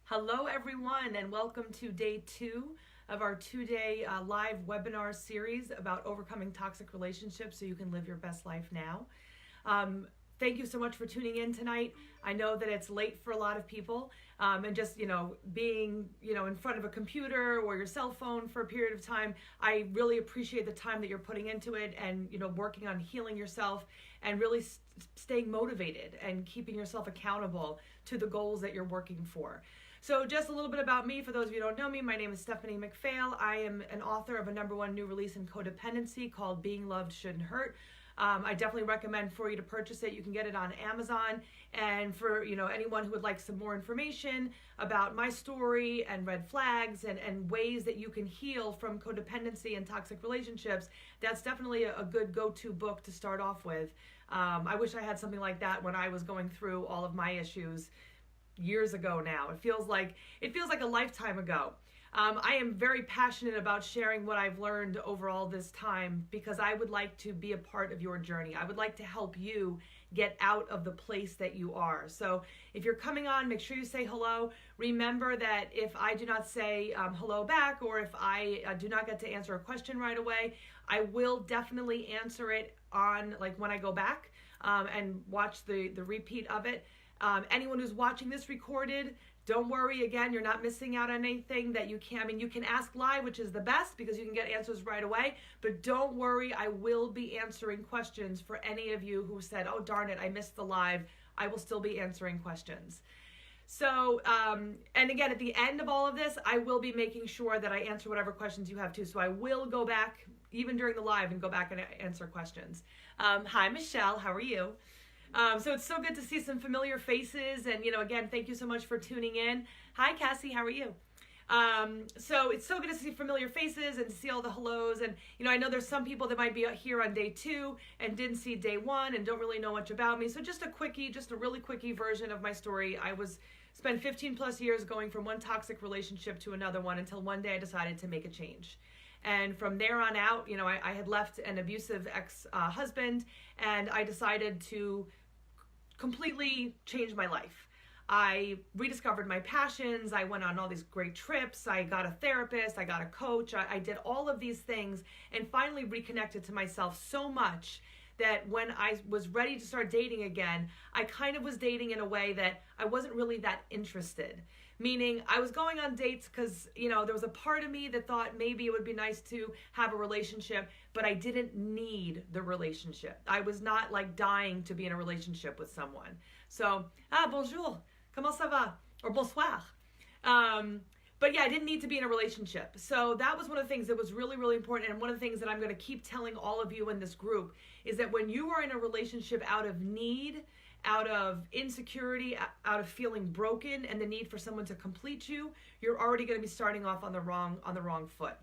Hello everyone, and welcome to day 2 of our 2-day live webinar series about overcoming toxic relationships so you can live your best life now. Thank you so much for tuning in tonight. I know that it's late for a lot of people, and just being in front of a computer or your cell phone for a period of time, I really appreciate the time that you're putting into it and working on healing yourself and really staying motivated and keeping yourself accountable to the goals that you're working for. So just a little bit about me. For those of you who don't know me, my name is Stephanie McPhail. I am an author of a #1 new release in Codependency called Being Loved Shouldn't Hurt. I definitely recommend for you to purchase it. You can get it on Amazon. And for anyone who would like some more information about my story and red flags and ways that you can heal from codependency and toxic relationships, that's definitely a good go-to book to start off with. I wish I had something like that when I was going through all of my issues years ago now. It feels like a lifetime ago. I am very passionate about sharing what I've learned over all this time because I would like to be a part of your journey. I would like to help you get out of the place that you are. So if you're coming on, make sure you say hello. Remember that if I do not say hello back, or if I do not get to answer a question right away, I will definitely answer it on when I go back and watch the repeat of it. Anyone who's watching this recorded, don't worry. Again, you're not missing out on anything that you can. You can ask live, which is the best because you can get answers right away. But don't worry, I will be answering questions for any of you who said, "Oh, darn it, I missed the live." I will still be answering questions. So, and again, at the end of all of this, I will be making sure that I answer whatever questions you have too. So I will go back, even during the live, and go back and answer questions. Hi, Michelle. How are you? So it's so good to see some familiar faces, and again, thank you so much for tuning in. Hi, Cassie, how are you? So it's so good to see familiar faces and to see all the hellos, and I know there's some people that might be here on day 2 and didn't see day 1 and don't really know much about me. So just a really quickie version of my story. I spent 15 plus years going from one toxic relationship to another one until one day I decided to make a change. And from there on out, I had left an abusive ex-husband, and I decided to completely change my life. I rediscovered my passions. I went on all these great trips. I got a therapist. I got a coach. I did all of these things and finally reconnected to myself so much that when I was ready to start dating again, I kind of was dating in a way that I wasn't really that interested. Meaning I was going on dates because, there was a part of me that thought maybe it would be nice to have a relationship, but I didn't need the relationship. I was not dying to be in a relationship with someone. So, bonjour, comment ça va? Or bonsoir. But yeah, I didn't need to be in a relationship. So that was one of the things that was really, really important. And one of the things that I'm going to keep telling all of you in this group is that when you are in a relationship out of need, out of insecurity, out of feeling broken and the need for someone to complete you, you're already going to be starting off on the wrong foot.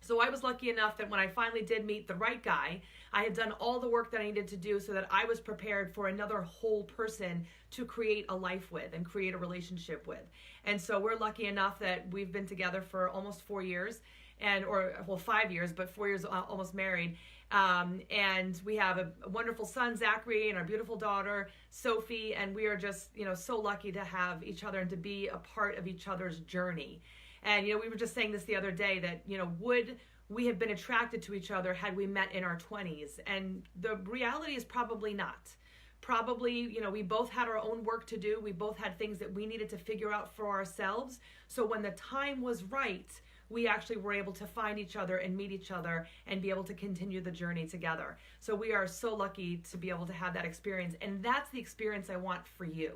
So I was lucky enough that when I finally did meet the right guy, I had done all the work that I needed to do so that I was prepared for another whole person to create a life with and create a relationship with. And so we're lucky enough that we've been together for almost 4 years, 5 years, but 4 years almost married. And we have a wonderful son, Zachary, and our beautiful daughter, Sophie, and we are just, so lucky to have each other and to be a part of each other's journey. And, we were just saying this the other day that, would we have been attracted to each other had we met in our 20s? And the reality is probably not. Probably, we both had our own work to do. We both had things that we needed to figure out for ourselves. So when the time was right, we actually were able to find each other and meet each other and be able to continue the journey together. So we are so lucky to be able to have that experience. And that's the experience I want for you.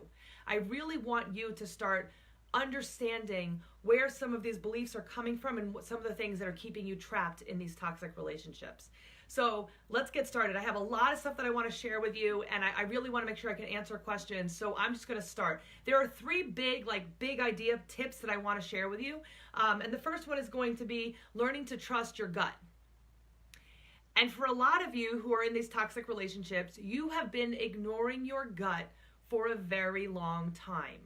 I really want you to start understanding where some of these beliefs are coming from and what some of the things that are keeping you trapped in these toxic relationships. So let's get started. I have a lot of stuff that I want to share with you, and I really want to make sure I can answer questions. So I'm just going to start. There are 3 big idea tips that I want to share with you. And the first one is going to be learning to trust your gut. And for a lot of you who are in these toxic relationships, you have been ignoring your gut for a very long time.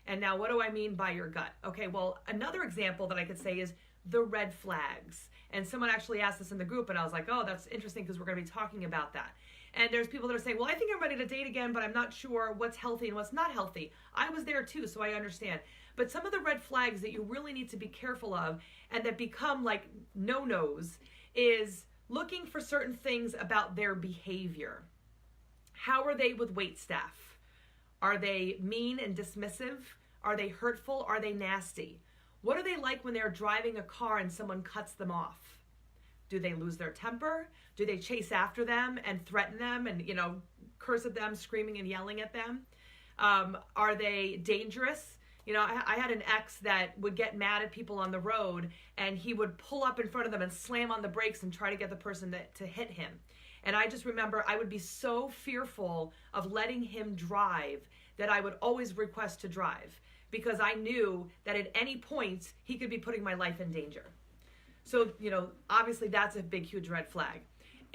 And now, what do I mean by your gut? Okay, well, another example that I could say is the red flags. And someone actually asked this in the group, and I was like, oh, that's interesting because we're going to be talking about that. And there's people that are saying, well, I think I'm ready to date again, but I'm not sure what's healthy and what's not healthy. I was there too, so I understand. But some of the red flags that you really need to be careful of and that become like no-nos is looking for certain things about their behavior. How are they with wait staff? Are they mean and dismissive? Are they hurtful? Are they nasty? What are they like when they're driving a car and someone cuts them off? Do they lose their temper? Do they chase after them and threaten them and, curse at them, screaming and yelling at them? Are they dangerous? I had an ex that would get mad at people on the road, and he would pull up in front of them and slam on the brakes and try to get the person to hit him. And I just remember I would be so fearful of letting him drive that I would always request to drive, because I knew that at any point he could be putting my life in danger. So, obviously that's a big, huge red flag.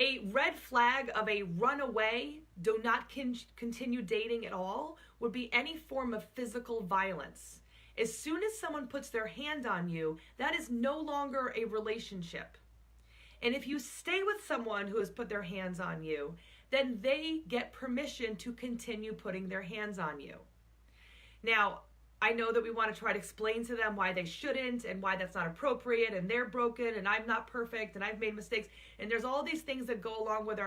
A red flag of a runaway, do not continue dating at all, would be any form of physical violence. As soon as someone puts their hand on you, that is no longer a relationship. And if you stay with someone who has put their hands on you, then they get permission to continue putting their hands on you. Now, I know that we want to try to explain to them why they shouldn't and why that's not appropriate, and they're broken and I'm not perfect and I've made mistakes. And there's all these things that go along with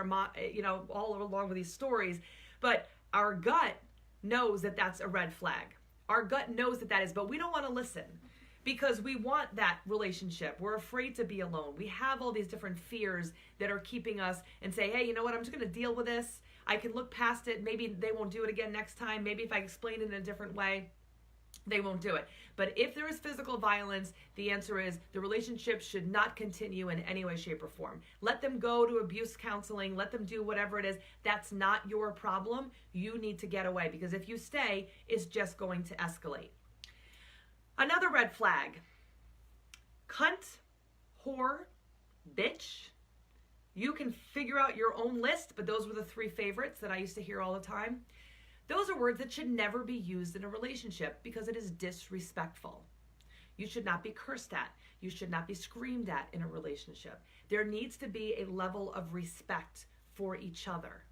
all along with these stories. But our gut knows that that's a red flag. Our gut knows that is, but we don't want to listen because we want that relationship. We're afraid to be alone. We have all these different fears that are keeping us and say, hey, you know what? I'm just going to deal with this. I can look past it. Maybe they won't do it again next time. Maybe if I explain it in a different way, they won't do it. But if there is physical violence, the answer is the relationship should not continue in any way, shape, or form. Let them go to abuse counseling. Let them do whatever it is. That's not your problem. You need to get away, because if you stay, it's just going to escalate. Another red flag: cunt, whore, bitch. You can figure out your own list, but those were the 3 favorites that I used to hear all the time. Those are words that should never be used in a relationship because it is disrespectful. You should not be cursed at. You should not be screamed at in a relationship. There needs to be a level of respect for each other.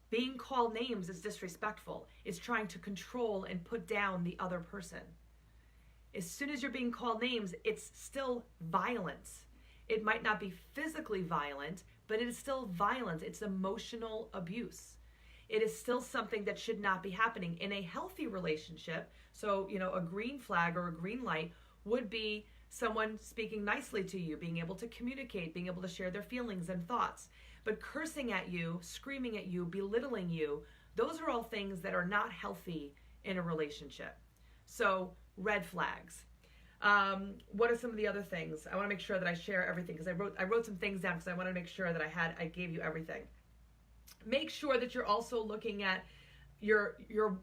Being called names is disrespectful. It's trying to control and put down the other person. As soon as you're being called names, it's still violence. It might not be physically violent, but it is still violence. It's emotional abuse. It is still something that should not be happening in a healthy relationship. So, a green flag or a green light would be someone speaking nicely to you, being able to communicate, being able to share their feelings and thoughts. But cursing at you, screaming at you, belittling you, those are all things that are not healthy in a relationship. So, red flags. What are some of the other things? I want to make sure that I share everything, because I wrote some things down because I want to make sure that I gave you everything. Make sure that you're also looking at your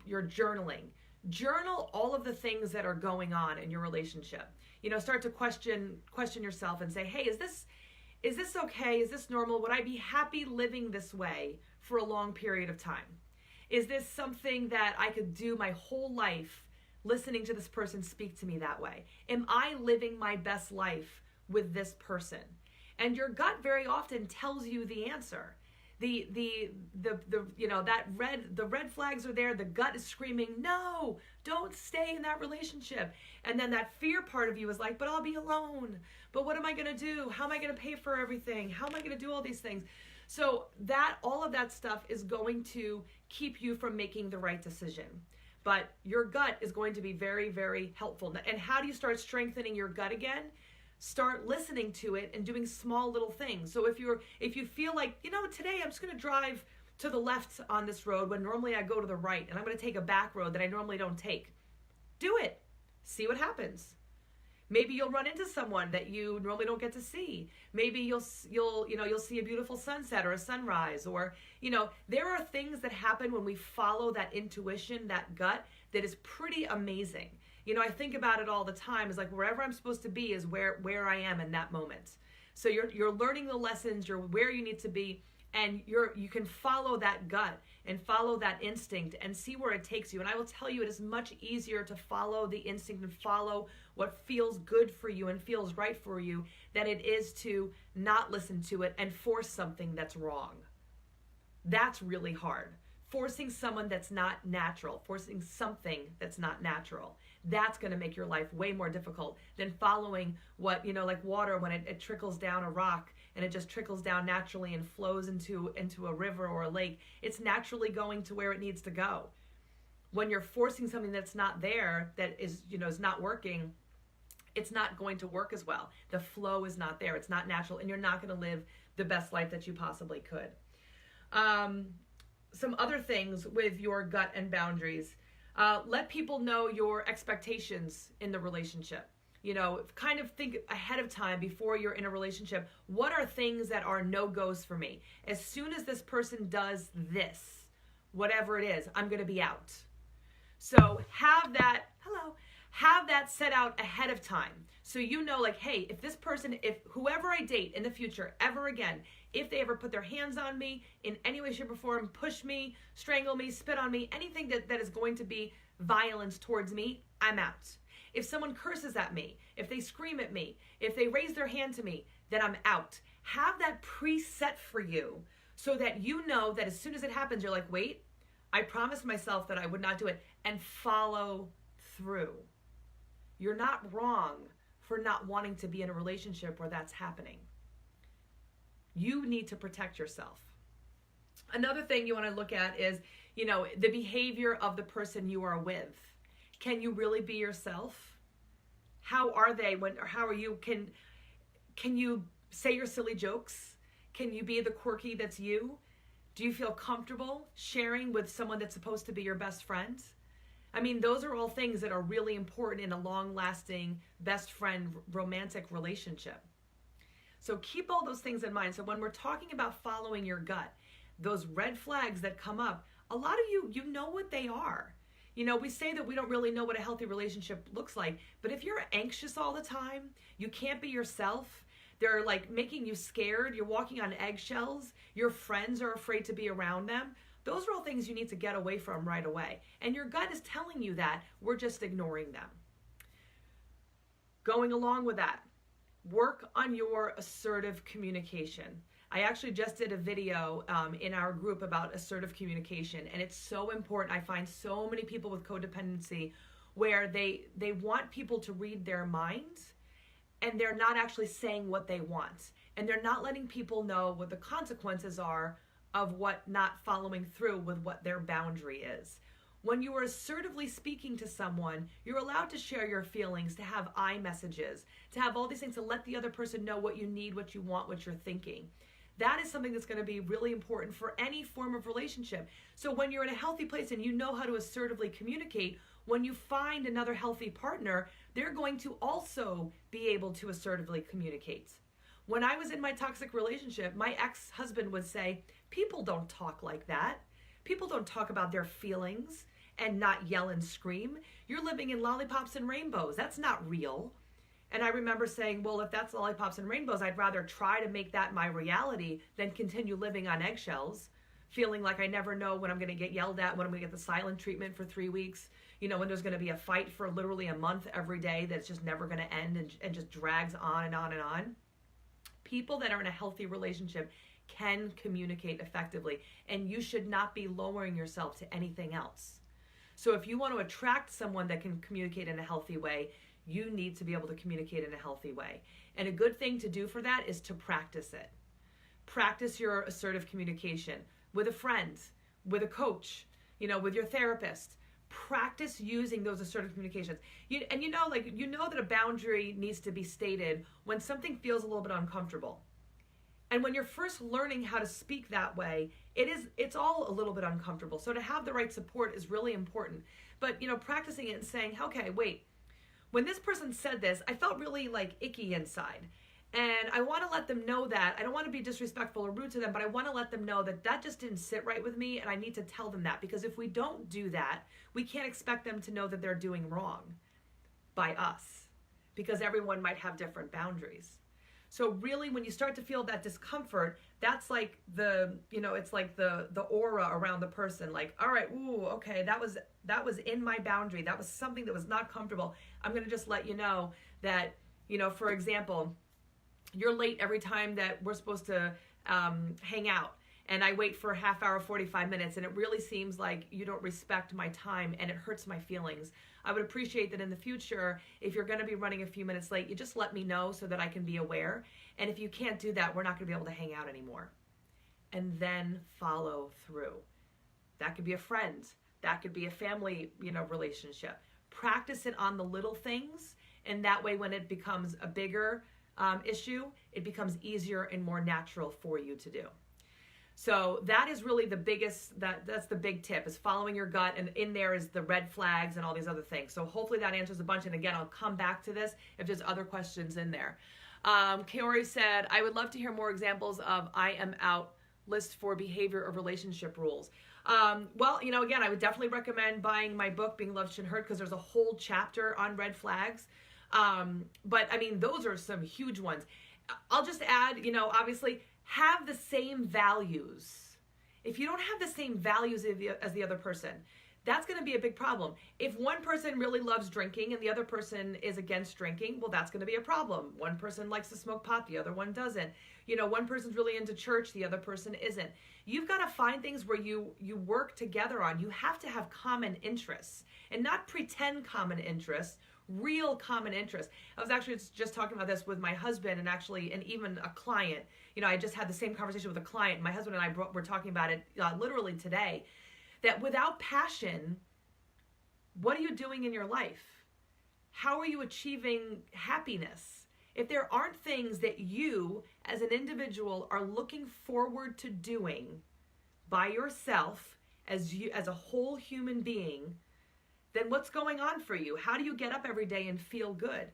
journaling. Journal all of the things that are going on in your relationship. Start to question yourself and say, hey, is this okay? Is this normal? Would I be happy living this way for a long period of time? Is this something that I could do my whole life, listening to this person speak to me that way? Am I living my best life with this person? And your gut very often tells you the answer. The red flags are there. The gut is screaming, no, don't stay in that relationship. And then that fear part of you is like, but I'll be alone. But what am I going to do? How am I going to pay for everything? How am I going to do all these things? So all of that stuff is going to keep you from making the right decision. But your gut is going to be very, very helpful. And how do you start strengthening your gut again? Start listening to it and doing small little things. So if you feel like, today I'm just going to drive to the left on this road when normally I go to the right, and I'm going to take a back road that I normally don't take, do it. See what happens. Maybe you'll run into someone that you normally don't get to see. Maybe you'll see a beautiful sunset or a sunrise, or there are things that happen when we follow that intuition, that gut, that is pretty amazing. I think about it all the time. It's like wherever I'm supposed to be is where I am in that moment. So you're learning the lessons, you're where you need to be, and you can follow that gut and follow that instinct and see where it takes you. And I will tell you, it is much easier to follow the instinct and follow what feels good for you and feels right for you than it is to not listen to it and force something that's wrong. That's really hard. Forcing someone that's not natural, forcing something that's not natural, that's going to make your life way more difficult than following what, like water when it trickles down a rock and it just trickles down naturally and flows into a river or a lake. It's naturally going to where it needs to go. When you're forcing something that's not there, that is, is not working, it's not going to work as well. The flow is not there. It's not natural, and you're not going to live the best life that you possibly could. Some other things with your gut and boundaries. Let people know your expectations in the relationship. Kind of think ahead of time before you're in a relationship. What are things that are no-goes for me? As soon as this person does this, whatever it is, I'm going to be out. So have that set out ahead of time. So like, hey, if whoever I date in the future ever again, if they ever put their hands on me in any way, shape, or form, push me, strangle me, spit on me, anything that is going to be violence towards me, I'm out. If someone curses at me, if they scream at me, if they raise their hand to me, then I'm out. Have that preset for you so that you know that as soon as it happens, you're like, wait, I promised myself that I would not do it, and follow through. You're not wrong for not wanting to be in a relationship where that's happening. You need to protect yourself. Another thing you want to look at is, the behavior of the person you are with. Can you really be yourself? How are they how are you? Can you say your silly jokes? Can you be the quirky that's you? Do you feel comfortable sharing with someone that's supposed to be your best friend? I mean, those are all things that are really important in a long-lasting best friend romantic relationship. So keep all those things in mind. So when we're talking about following your gut, those red flags that come up, a lot of you know what they are. We say that we don't really know what a healthy relationship looks like, but if you're anxious all the time, you can't be yourself, they're like making you scared, you're walking on eggshells, your friends are afraid to be around them, those are all things you need to get away from right away. And your gut is telling you that, we're just ignoring them. Going along with that, work on your assertive communication. I actually just did a video in our group about assertive communication, and it's so important. I find so many people with codependency where they want people to read their minds, and they're not actually saying what they want, and they're not letting people know what the consequences are of what not following through with what their boundary is. When you are assertively speaking to someone, you're allowed to share your feelings, to have I messages, to have all these things to let the other person know what you need, what you want, what you're thinking. That is something that's going to be really important for any form of relationship. So when you're in a healthy place and you know how to assertively communicate, when you find another healthy partner, they're going to also be able to assertively communicate. When I was in my toxic relationship, my ex-husband would say, people don't talk like that. People don't talk about their feelings and not yell and scream. You're living in lollipops and rainbows. That's not real. And I remember saying, well, if that's lollipops and rainbows, I'd rather try to make that my reality than continue living on eggshells, feeling like I never know when I'm going to get yelled at, when I'm going to get the silent treatment for 3 weeks, when there's going to be a fight for literally a month every day that's just never going to end and just drags on and on and on. People that are in a healthy relationship can communicate effectively, and you should not be lowering yourself to anything else. So if you want to attract someone that can communicate in a healthy way, you need to be able to communicate in a healthy way. And a good thing to do for that is to practice it. Practice your assertive communication with a friend, with a coach, with your therapist. Practice using those assertive communications. You know that a boundary needs to be stated when something feels a little bit uncomfortable. And when you're first learning how to speak that way, it's all a little bit uncomfortable. So to have the right support is really important. But, practicing it and saying, okay, wait, when this person said this, I felt really icky inside. And I want to let them know that. I don't want to be disrespectful or rude to them, but I want to let them know that just didn't sit right with me, and I need to tell them that. Because if we don't do that, we can't expect them to know that they're doing wrong by us. Because everyone might have different boundaries. So really, when you start to feel that discomfort, that's like it's like the aura around the person. Like, all right, ooh, okay, that was in my boundary. That was something that was not comfortable. I'm going to just let you know that, for example, you're late every time that we're supposed to hang out. and I wait for a half hour, 45 minutes, and it really seems like you don't respect my time and it hurts my feelings. I would appreciate that in the future, if you're going to be running a few minutes late, you just let me know so that I can be aware. And if you can't do that, we're not going to be able to hang out anymore. And then follow through. That could be a friend. That could be a family, relationship. Practice it on the little things, and that way when it becomes a bigger issue, it becomes easier and more natural for you to do. So that is really the biggest, that's the big tip, is following your gut, and in there is the red flags and all these other things. So hopefully that answers a bunch, and again, I'll come back to this if there's other questions in there. Kaori said, I would love to hear more examples of I am out list for behavior or relationship rules. Well, again, I would definitely recommend buying my book, Being Loved Shouldn't Hurt, because there's a whole chapter on red flags. But I mean, those are some huge ones. I'll just add, obviously, have the same values. If you don't have the same values as the other person, that's going to be a big problem. If one person really loves drinking and the other person is against drinking, well, that's going to be a problem. One person likes to smoke pot, the other one doesn't. One person's really into church, the other person isn't. You've got to find things where you work together on. You have to have common interests, and not pretend common interests, real common interests. I was actually just talking about this with my husband and even a client. I just had the same conversation with a client. My husband and I were talking about it literally today, that without passion, what are you doing in your life? How are you achieving happiness? If there aren't things that you as an individual are looking forward to doing by yourself as a whole human being, then what's going on for you? How do you get up every day and feel good?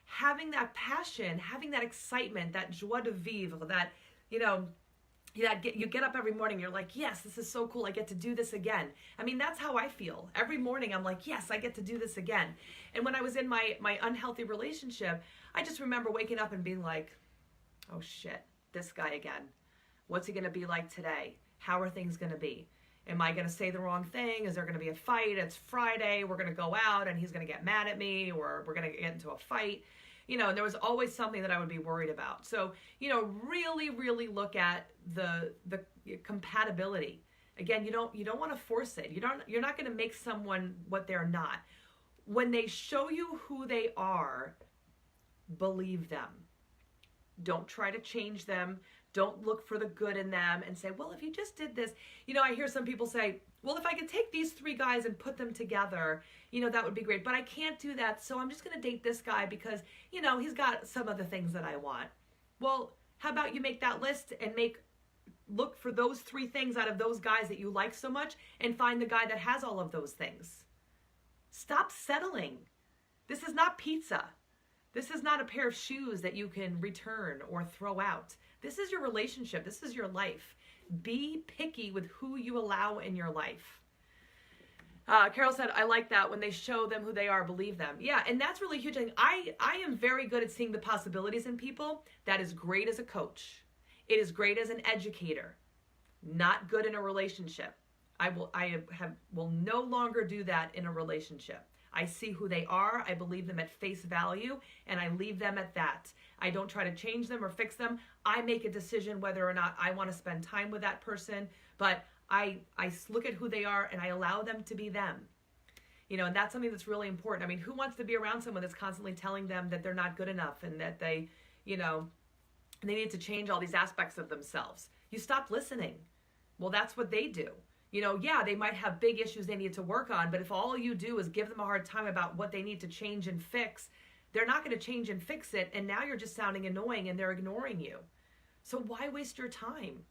Having that passion, having that excitement, that joie de vivre, that, you get up every morning, you're like, yes, this is so cool. I get to do this again. I mean, that's how I feel. Every morning I'm like, yes, I get to do this again. And when I was in my unhealthy relationship, I just remember waking up and being like, oh shit, this guy again. What's he going to be like today? How are things going to be? Am I going to say the wrong thing? Is there going to be a fight? It's Friday. We're going to go out and he's going to get mad at me, or we're going to get into a fight. And there was always something that I would be worried about. So, really, really look at the compatibility. Again, you don't want to force it. You're not going to make someone what they're not. When they show you who they are, believe them. Don't try to change them. Don't look for the good in them and say, well, if you just did this, I hear some people say, well, if I could take these 3 guys and put them together, that would be great. But I can't do that. So I'm just going to date this guy because, he's got some of the things that I want. Well, how about you make that list and look for those 3 things out of those guys that you like so much and find the guy that has all of those things. Stop settling. This is not pizza. This is not a pair of shoes that you can return or throw out. This is your relationship. This is your life. Be picky with who you allow in your life. Carol said, I like that. When they show them who they are, believe them. Yeah, and that's really huge. I am very good at seeing the possibilities in people. That is great as a coach. It is great as an educator. Not good in a relationship. I will no longer do that in a relationship. I see who they are, I believe them at face value, and I leave them at that. I don't try to change them or fix them. I make a decision whether or not I want to spend time with that person, but I look at who they are and I allow them to be them. And that's something that's really important. I mean, who wants to be around someone that's constantly telling them that they're not good enough and that they need to change all these aspects of themselves? You stop listening. Well, that's what they do. Yeah, they might have big issues they need to work on, but if all you do is give them a hard time about what they need to change and fix, they're not going to change and fix it, and now you're just sounding annoying and they're ignoring you. So why waste your time?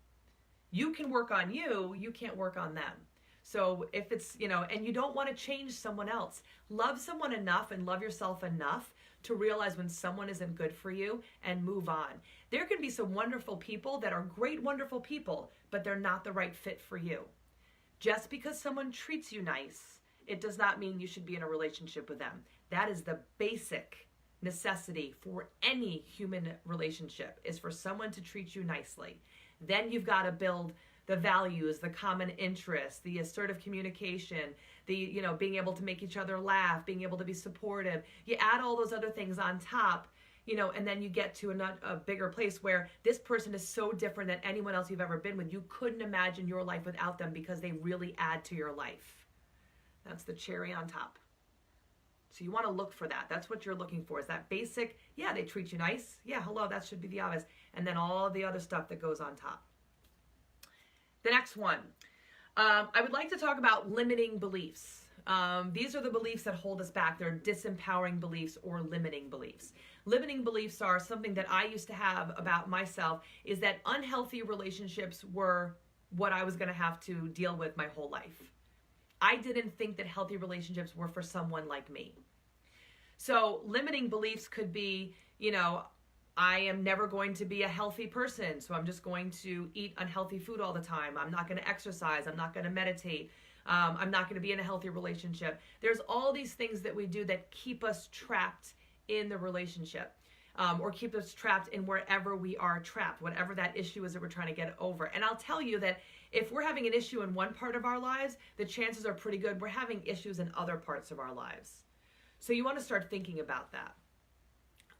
You can work on you can't work on them. So if it's, and you don't want to change someone else, love someone enough and love yourself enough to realize when someone isn't good for you and move on. There can be some wonderful people that are great, wonderful people, but they're not the right fit for you. Just because someone treats you nice, it does not mean you should be in a relationship with them. That is the basic necessity for any human relationship, is for someone to treat you nicely. Then you've got to build the values, the common interests, the assertive communication, being able to make each other laugh, being able to be supportive. You add all those other things on top, and then you get to a bigger place where this person is so different than anyone else you've ever been with. You couldn't imagine your life without them because they really add to your life. That's the cherry on top. So you want to look for that. That's what you're looking for, is that basic, yeah, they treat you nice. Yeah, hello, that should be the obvious. And then all the other stuff that goes on top. The next one, I would like to talk about limiting beliefs. These are the beliefs that hold us back. They're disempowering beliefs or limiting beliefs. Limiting beliefs are something that I used to have about myself, is that unhealthy relationships were what I was going to have to deal with my whole life. I didn't think that healthy relationships were for someone like me. So limiting beliefs could be, I am never going to be a healthy person, so I'm just going to eat unhealthy food all the time. I'm not going to exercise. I'm not going to meditate. I'm not going to be in a healthy relationship. There's all these things that we do that keep us trapped in the relationship, or keep us trapped in wherever we are trapped, whatever that issue is that we're trying to get over. And I'll tell you that if we're having an issue in one part of our lives, the chances are pretty good we're having issues in other parts of our lives. So you want to start thinking about that.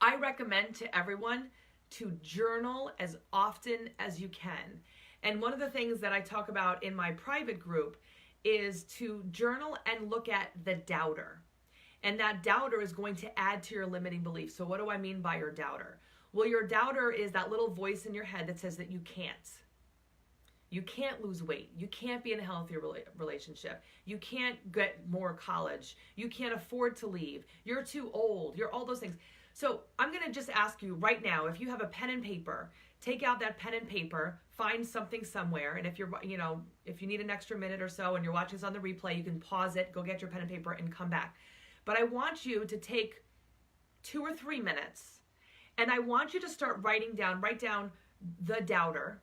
I recommend to everyone to journal as often as you can. And one of the things that I talk about in my private group is to journal and look at the doubter. And that doubter is going to add to your limiting beliefs. So what do I mean by your doubter? Well, your doubter is that little voice in your head that says that you can't. You can't lose weight. You can't be in a healthy relationship. You can't get more college. You can't afford to leave. You're too old. You're all those things. So I'm going to just ask you right now, if you have a pen and paper, take out that pen and paper, find something somewhere. And if you're, if you need an extra minute or so and you're watching this on the replay, you can pause it, go get your pen and paper and come back. But I want you to take 2 or 3 minutes, and I want you to start write down the doubter,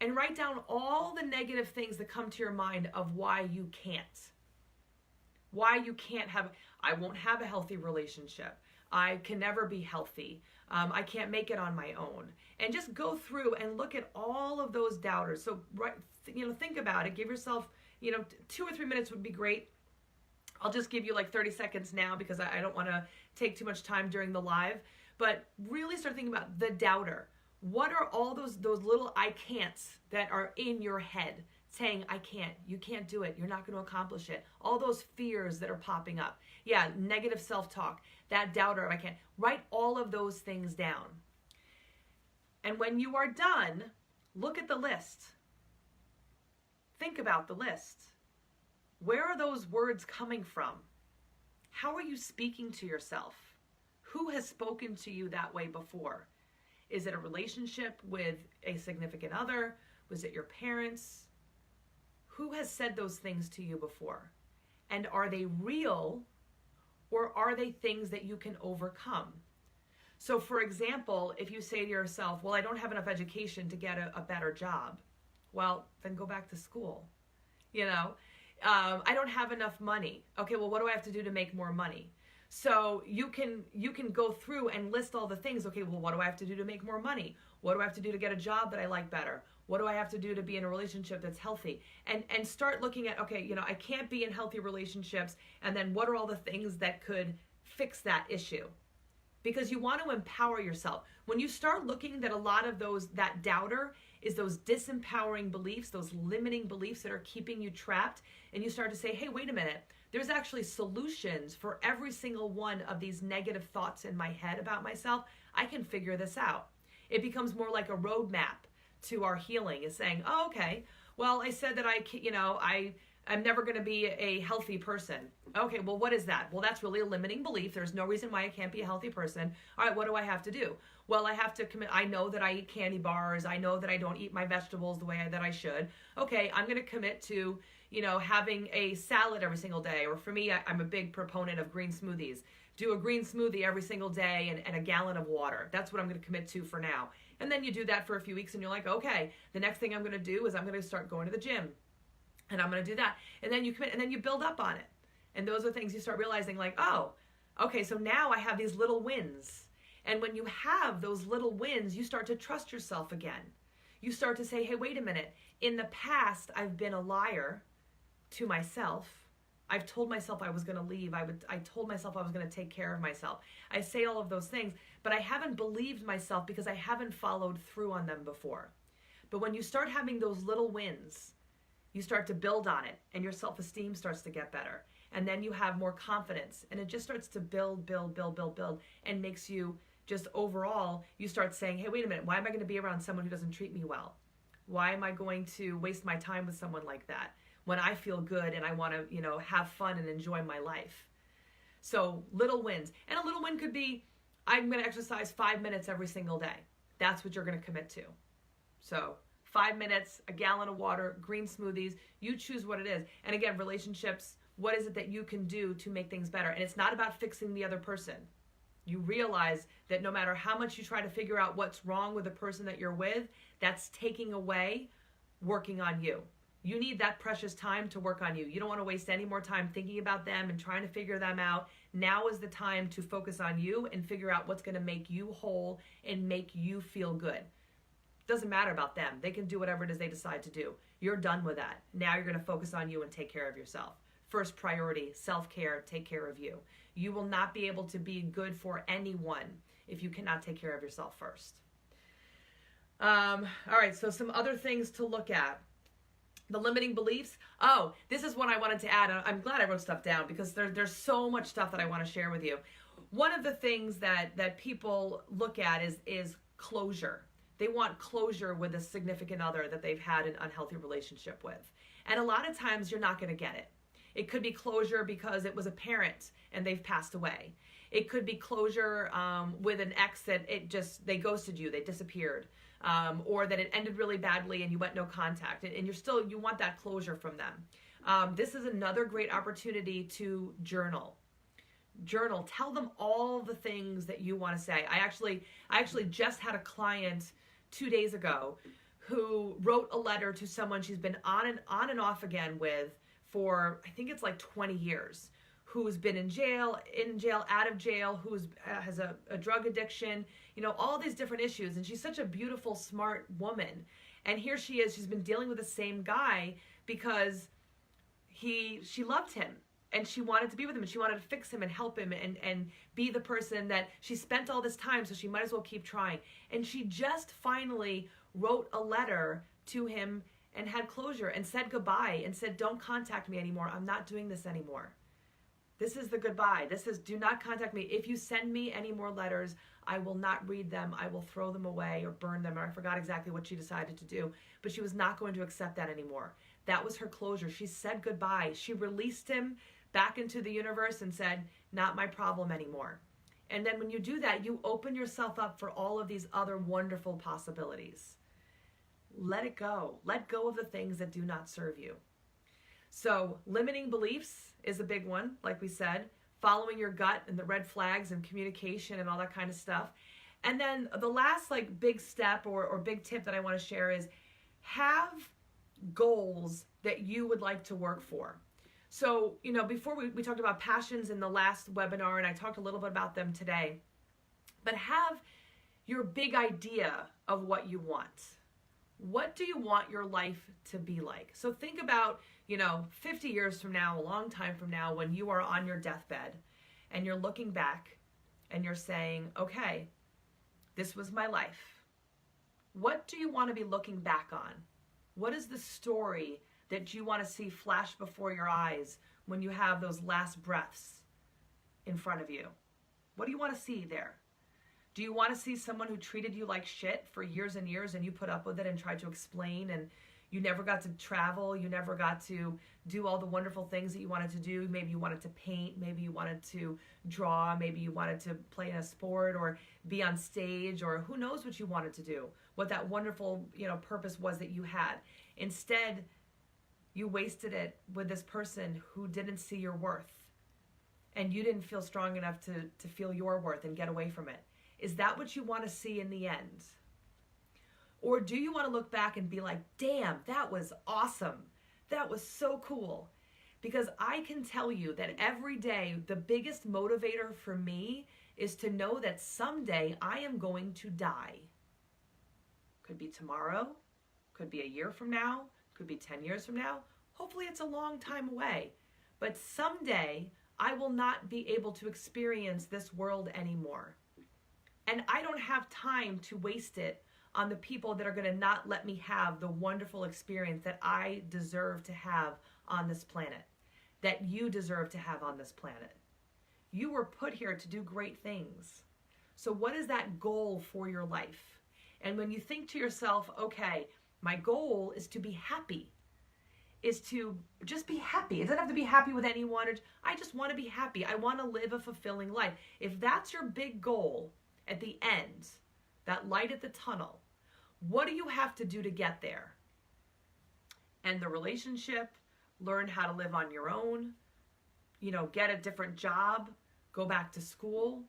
and write down all the negative things that come to your mind of why you can't. Why you can't I won't have a healthy relationship. I can never be healthy. I can't make it on my own. And just go through and look at all of those doubters. So, think about it. Give yourself, 2 or 3 minutes would be great. I'll just give you like 30 seconds now because I don't want to take too much time during the live. But really start thinking about the doubter. What are all those little I can'ts that are in your head saying, I can't, you can't do it, you're not going to accomplish it. All those fears that are popping up. Yeah, negative self-talk, that doubter, I can't. Write all of those things down. And when you are done, look at the list. Think about the list. Where are those words coming from? How are you speaking to yourself? Who has spoken to you that way before? Is it a relationship with a significant other? Was it your parents? Who has said those things to you before? And are they real, or are they things that you can overcome? So for example, if you say to yourself, well, I don't have enough education to get a better job. Well, then go back to school. I don't have enough money. Okay, well, what do I have to do to make more money? So you can go through and list all the things. Okay, well, what do I have to do to make more money? What do I have to do to get a job that I like better? What do I have to do to be in a relationship that's healthy? And start looking at, okay, I can't be in healthy relationships. And then what are all the things that could fix that issue? Because you want to empower yourself. When you start looking at a lot of that doubter is those disempowering beliefs, those limiting beliefs that are keeping you trapped. And you start to say, hey, wait a minute. There's actually solutions for every single one of these negative thoughts in my head about myself. I can figure this out. It becomes more like a roadmap to our healing, is saying, oh, okay, well, I said that I'm never going to be a healthy person. Okay, well, what is that? Well, that's really a limiting belief. There's no reason why I can't be a healthy person. All right, what do I have to do? Well, I have to commit. I know that I eat candy bars. I know that I don't eat my vegetables the way that I should. Okay, I'm going to commit to having a salad every single day. Or for me, I'm a big proponent of green smoothies. Do a green smoothie every single day and a gallon of water. That's what I'm going to commit to for now. And then you do that for a few weeks and you're like, okay, the next thing I'm going to do is I'm going to start going to the gym. And I'm going to do that. And then you commit and then you build up on it. And those are things you start realizing like, oh, okay, so now I have these little wins. And when you have those little wins, you start to trust yourself again. You start to say, hey, wait a minute. In the past, I've been a liar to myself. I've told myself I was going to leave. I told myself I was going to take care of myself. I say all of those things, but I haven't believed myself because I haven't followed through on them before. But when you start having those little wins, you start to build on it, and your self-esteem starts to get better. And then you have more confidence, and it just starts to build, and makes you just overall, you start saying, hey, wait a minute, why am I going to be around someone who doesn't treat me well? Why am I going to waste my time with someone like that when I feel good and I want to, have fun and enjoy my life? So little wins. And a little win could be, I'm going to exercise 5 minutes every single day. That's what you're going to commit to. So 5 minutes, a gallon of water, green smoothies, you choose what it is. And again, relationships, what is it that you can do to make things better? And it's not about fixing the other person. You realize that no matter how much you try to figure out what's wrong with the person that you're with, that's taking away working on you. You need that precious time to work on you. You don't want to waste any more time thinking about them and trying to figure them out. Now is the time to focus on you and figure out what's going to make you whole and make you feel good. Doesn't matter about them. They can do whatever it is they decide to do. You're done with that. Now you're going to focus on you and take care of yourself. First priority, self-care, take care of you. You will not be able to be good for anyone if you cannot take care of yourself first. All right, so some other things to look at. The limiting beliefs. Oh, this is what I wanted to add. I'm glad I wrote stuff down because there's so much stuff that I want to share with you. One of the things that people look at is closure. They want closure with a significant other that they've had an unhealthy relationship with. And a lot of times you're not going to get it. It could be closure because it was a parent and they've passed away. It could be closure with an ex that they ghosted you, they disappeared, or that it ended really badly and you went no contact, and you want that closure from them. This is another great opportunity to journal. Journal. Tell them all the things that you want to say. I actually just had a client 2 days ago who wrote a letter to someone she's been on and off again with for, I think it's like 20 years, who's been in jail, out of jail, who has a drug addiction, all these different issues. And she's such a beautiful, smart woman. And here she is, she's been dealing with the same guy because she loved him and she wanted to be with him and she wanted to fix him and help him and be the person that she spent all this time, so she might as well keep trying. And she just finally wrote a letter to him and had closure and said goodbye and said, don't contact me anymore. I'm not doing this anymore. This is the goodbye. This is, do not contact me. If you send me any more letters, I will not read them. I will throw them away or burn them. Or I forgot exactly what she decided to do, but she was not going to accept that anymore. That was her closure. She said goodbye. She released him back into the universe and said, not my problem anymore. And then when you do that, you open yourself up for all of these other wonderful possibilities. Let it go. Let go of the things that do not serve you. So limiting beliefs is a big one, like we said. Following your gut and the red flags and communication and all that kind of stuff. And then the last big step or big tip that I want to share is have goals that you would like to work for. So, before we talked about passions in the last webinar, and I talked a little bit about them today, but have your big idea of what you want. What do you want your life to be like? So think about, 50 years from now, a long time from now, when you are on your deathbed and you're looking back and you're saying, okay, this was my life. What do you want to be looking back on? What is the story that you want to see flash before your eyes when you have those last breaths in front of you? What do you want to see there? Do you want to see someone who treated you like shit for years and years and you put up with it and tried to explain and you never got to travel, you never got to do all the wonderful things that you wanted to do? Maybe you wanted to paint, maybe you wanted to draw, maybe you wanted to play in a sport or be on stage, or who knows what you wanted to do, what that wonderful, purpose was that you had. Instead, you wasted it with this person who didn't see your worth and you didn't feel strong enough to feel your worth and get away from it. Is that what you want to see in the end? Or do you want to look back and be like, damn, that was awesome. That was so cool. Because I can tell you that every day, the biggest motivator for me is to know that someday I am going to die. Could be tomorrow, could be a year from now, could be 10 years from now. Hopefully it's a long time away. but someday I will not be able to experience this world anymore. And I don't have time to waste it on the people that are going to not let me have the wonderful experience that I deserve to have on this planet, that you deserve to have on this planet. You were put here to do great things. So what is that goal for your life? And when you think to yourself, okay, my goal is to be happy, is to just be happy. It doesn't have to be happy with anyone. I just want to be happy. I want to live a fulfilling life. If that's your big goal at the end, that light at the tunnel, what do you have to do to get there? End the relationship, learn how to live on your own, get a different job, go back to school.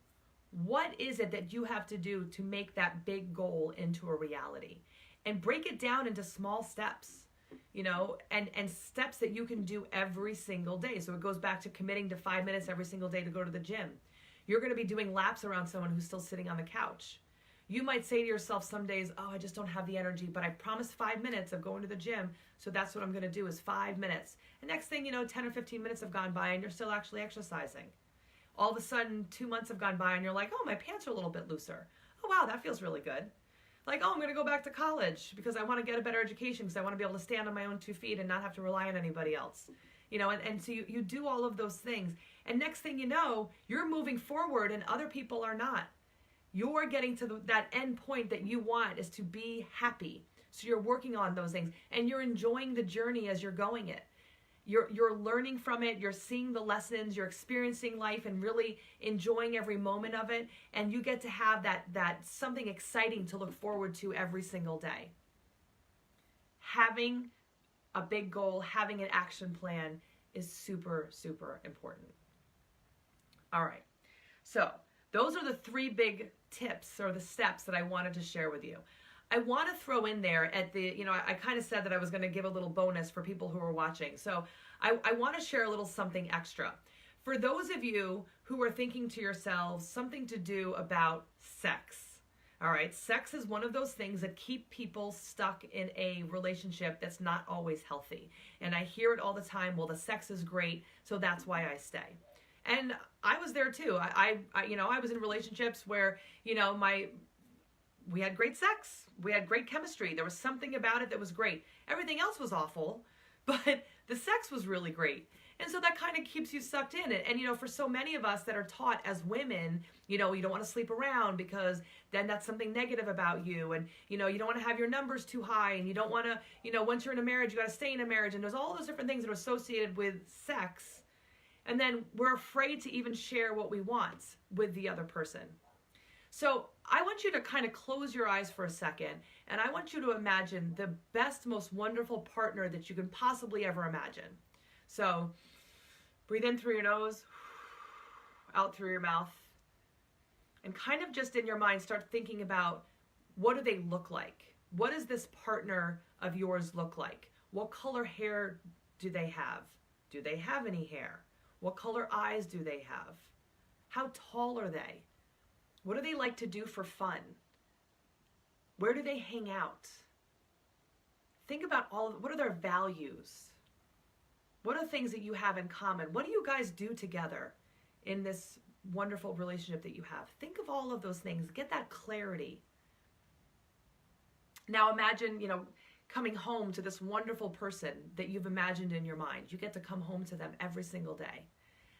What is it that you have to do to make that big goal into a reality? And break it down into small steps, and steps that you can do every single day. So it goes back to committing to 5 minutes every single day to go to the gym. You're going to be doing laps around someone who's still sitting on the couch. You might say to yourself some days, oh, I just don't have the energy, but I promised 5 minutes of going to the gym, so that's what I'm going to do is 5 minutes. And next thing you know, 10 or 15 minutes have gone by and you're still actually exercising. All of a sudden, 2 months have gone by and you're like, oh, my pants are a little bit looser. Oh, wow, that feels really good. Like, oh, I'm going to go back to college because I want to get a better education because I want to be able to stand on my own 2 feet and not have to rely on anybody else. And so you do all of those things. And next thing you know, you're moving forward and other people are not. You're getting to that end point that you want is to be happy. So you're working on those things and you're enjoying the journey as you're going it. You're learning from it, you're seeing the lessons, you're experiencing life and really enjoying every moment of it, and you get to have that something exciting to look forward to every single day. Having a big goal, having an action plan is super, super important. All right, so those are the 3 big tips or the steps that I wanted to share with you. I want to throw in there at the, I kind of said that I was going to give a little bonus for people who are watching. So I want to share a little something extra. For those of you who are thinking to yourselves something to do about sex. All right, sex is one of those things that keep people stuck in a relationship that's not always healthy. And I hear it all the time, well, the sex is great, so that's why I stay. And I was there too. I was in relationships where, we had great sex. We had great chemistry. There was something about it that was great. Everything else was awful, but the sex was really great. And so that kind of keeps you sucked in. And for so many of us that are taught as women, you don't want to sleep around because then that's something negative about you. And, you don't want to have your numbers too high. And you don't want to, once you're in a marriage, you got to stay in a marriage. And there's all those different things that are associated with sex. And then we're afraid to even share what we want with the other person. So I want you to kind of close your eyes for a second, and I want you to imagine the best, most wonderful partner that you can possibly ever imagine. So breathe in through your nose, out through your mouth, and kind of just in your mind start thinking about what do they look like? What does this partner of yours look like? What color hair do they have? Do they have any hair? What color eyes do they have? How tall are they? What do they like to do for fun? Where do they hang out? Think about what are their values? What are things that you have in common? What do you guys do together in this wonderful relationship that you have? Think of all of those things. Get that clarity. Now imagine, coming home to this wonderful person that you've imagined in your mind. You get to come home to them every single day.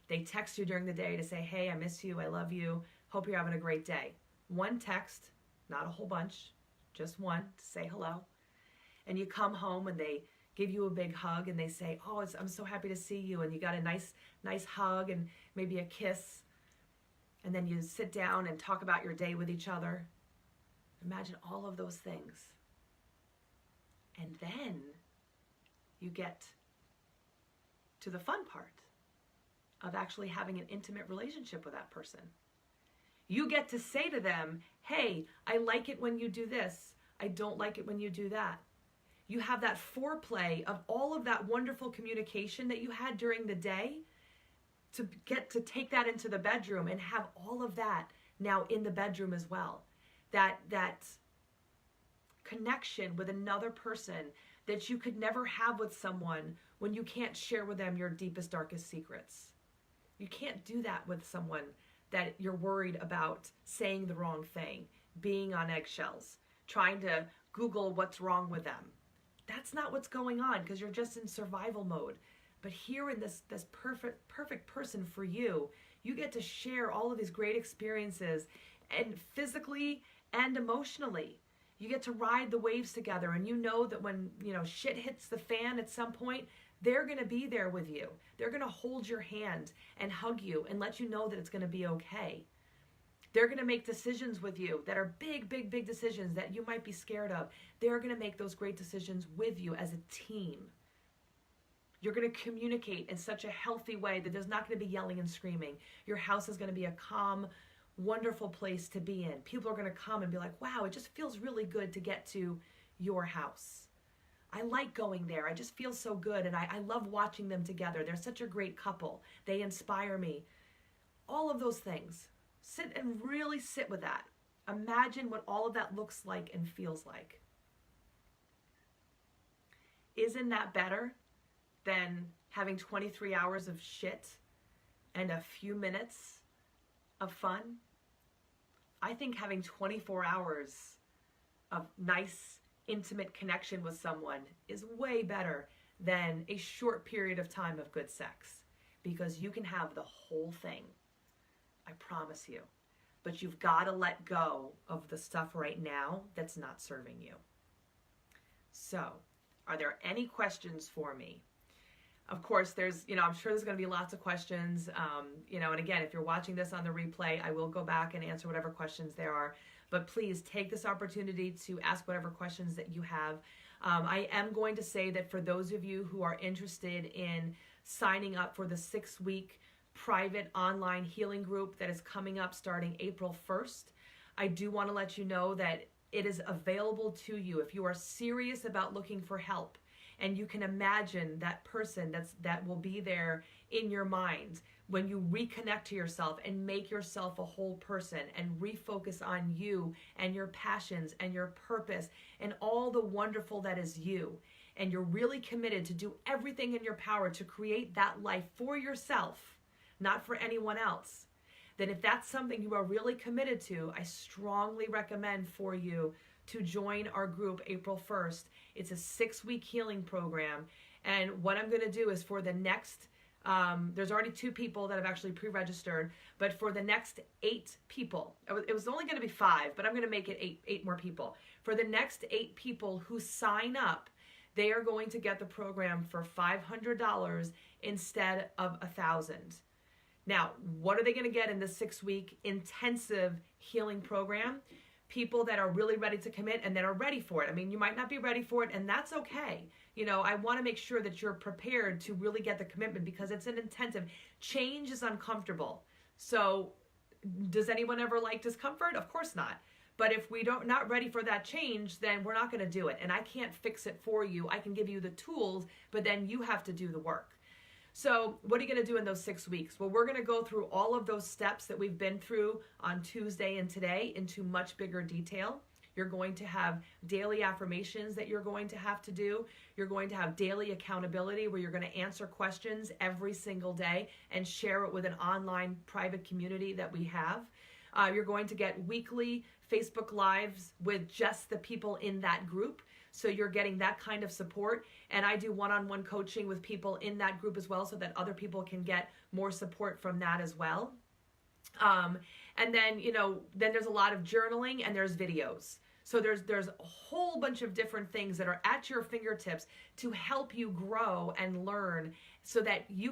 They text you during the day to say, hey, I miss you, I love you, hope you're having a great day. One text, not a whole bunch, just one to say hello. And you come home and they give you a big hug and they say, oh, I'm so happy to see you. And you got a nice hug and maybe a kiss. And then you sit down and talk about your day with each other. Imagine all of those things. And then you get to the fun part of actually having an intimate relationship with that person. You get to say to them, hey, I like it when you do this. I don't like it when you do that. You have that foreplay of all of that wonderful communication that you had during the day to get to take that into the bedroom and have all of that now in the bedroom as well. That connection with another person that you could never have with someone when you can't share with them your deepest, darkest secrets. You can't do that with someone that you're worried about saying the wrong thing, being on eggshells, trying to Google what's wrong with them. That's not what's going on, because you're just in survival mode. But here in this perfect person for you, you get to share all of these great experiences, and physically and emotionally. You get to ride the waves together, and you know that when, shit hits the fan at some point, they're going to be there with you. They're going to hold your hand and hug you and let you know that it's going to be okay. They're going to make decisions with you that are big, big, big decisions that you might be scared of. They're going to make those great decisions with you as a team. You're going to communicate in such a healthy way that there's not going to be yelling and screaming. Your house is going to be a calm, wonderful place to be in. People are going to come and be like, wow, it just feels really good to get to your house. I like going there. I just feel so good, and I love watching them together. They're such a great couple. They inspire me. All of those things. Sit and really sit with that. Imagine what all of that looks like and feels like. Isn't that better than having 23 hours of shit and a few minutes of fun? I think having 24 hours of nice, intimate connection with someone is way better than a short period of time of good sex, because you can have the whole thing. I promise you. But you've got to let go of the stuff right now that's not serving you. So, are there any questions for me? Of course, there's, I'm sure there's going to be lots of questions, and again, if you're watching this on the replay, I will go back and answer whatever questions there are, but please take this opportunity to ask whatever questions that you have. I am going to say that for those of you who are interested in signing up for the 6-week private online healing group that is coming up starting April 1st, I do want to let you know that it is available to you if you are serious about looking for help. And you can imagine that person that will be there in your mind when you reconnect to yourself and make yourself a whole person and refocus on you and your passions and your purpose and all the wonderful that is you. And you're really committed to do everything in your power to create that life for yourself, not for anyone else. Then if that's something you are really committed to, I strongly recommend for you to join our group April 1st. It's a 6-week healing program. And what I'm going to do is for the next, there's already 2 people that have actually pre-registered, but for the next 8 people, it was only going to be 5, but I'm going to make it 8 more people. For the next 8 people who sign up, they are going to get the program for $500 instead of $1,000. Now, what are they going to get in this 6-week intensive healing program? People that are really ready to commit and that are ready for it. I mean, you might not be ready for it, and that's okay. I want to make sure that you're prepared to really get the commitment, because it's an intensive. Change is uncomfortable. So does anyone ever like discomfort? Of course not. But if we not ready for that change, then we're not going to do it. And I can't fix it for you. I can give you the tools, but then you have to do the work. So what are you going to do in those 6 weeks? Well, we're going to go through all of those steps that we've been through on Tuesday and today into much bigger detail. You're going to have daily affirmations that you're going to have to do. You're going to have daily accountability where you're going to answer questions every single day and share it with an online private community that we have. You're going to get weekly Facebook Lives with just the people in that group. So you're getting that kind of support. And I do one-on-one coaching with people in that group as well, so that other people can get more support from that as well. And then, then there's a lot of journaling and there's videos. So there's a whole bunch of different things that are at your fingertips to help you grow and learn so that you